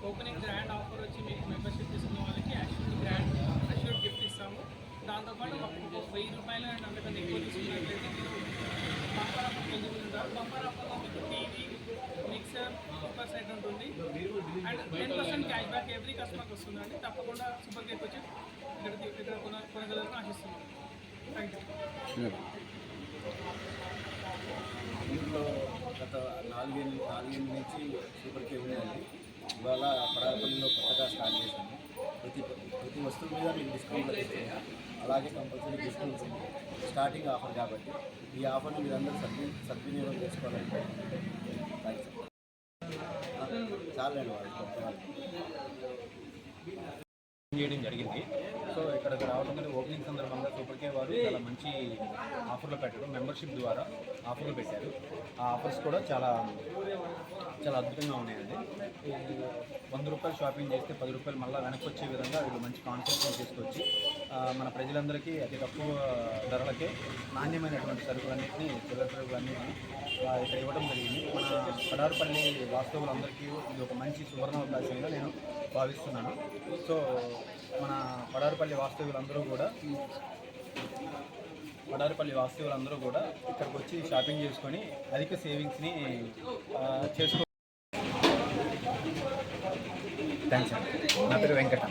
Opening grand offer వచ్చి మీకు membership తీసుకున్న వాళ్ళకి గ్రాండ్ అష్యూర్డ్ గిఫ్ట్ ఇస్తాము. దాంతోపాటు 1000 రూపాయలు అండ్ అంతకన్నా ఎక్కువ తీసుకున్నట్లయితే మీరు బంపర్ ఆఫర్ ఎలిజిబుల్ ఉంటారు. బంపర్ ఆఫర్లో మీకు టీవీ, మిక్సర్, కుక్కర్ సెట్ ఉంటుంది అండ్ 10% క్యాష్ బ్యాక్ ఎవ్రీ కస్టమర్కి వస్తుందండి. తప్పకుండా సూపర్ కేక్ వచ్చి ఇక్కడ కొనగలరని ఆశిస్తున్నాం. Thank you. ఇంట్లో గత నాలుగేళ్ళ నుంచి సూపర్ కేక్ ఉందండి. ఇవాళ పడాలపల్లిలో కొత్తగా స్టార్ట్ చేశాము. ప్రతి వస్తువు మీద మీకు డిస్కౌంట్ లభిస్తుంది. అలాగే కంపల్సరీ డిస్కౌంట్స్ ఉంది. స్టార్టింగ్ ఆఫర్ కాబట్టి ఈ ఆఫర్ని మీరందరూ సద్వినియోగం చేసుకోవాలంటే చాలండి వాళ్ళు చేయడం జరిగింది. సో ఇక్కడికి రావడం కానీ ఓపెనింగ్ సందర్భంగా సూపర్ కేక్ వారు చాలా మంచి ఆఫర్లు పెట్టడం, మెంబర్షిప్ ద్వారా ఆఫర్లు పెట్టారు. ఆ ఆఫర్స్ కూడా చాలా అద్భుతంగా ఉన్నాయండి. 100 రూపాయలు షాపింగ్ చేస్తే 10 రూపాయలు మళ్ళీ వెనక్కి వచ్చే విధంగా వీళ్ళు మంచి కాన్సెప్ట్ని తీసుకొచ్చి మన ప్రజలందరికీ అతి తక్కువ ధరలకే నాణ్యమైనటువంటి సరుకులన్నింటినీ, చిల్లర సరుకులన్నింటినీ ఇక్కడ ఇవ్వడం జరిగింది. మన పడారుపల్లి వాస్తవులందరికీ ఇది ఒక మంచి సువర్ణ అవకాశంగా నేను భావిస్తున్నాను. సో మన పడారుపల్లి వాస్తవులందరూ కూడా ఇక్కడికి వచ్చి షాపింగ్ చేసుకొని అధిక సేవింగ్స్ని చేసుకో. థ్యాంక్స్ అండి. నా పేరు వెంకట.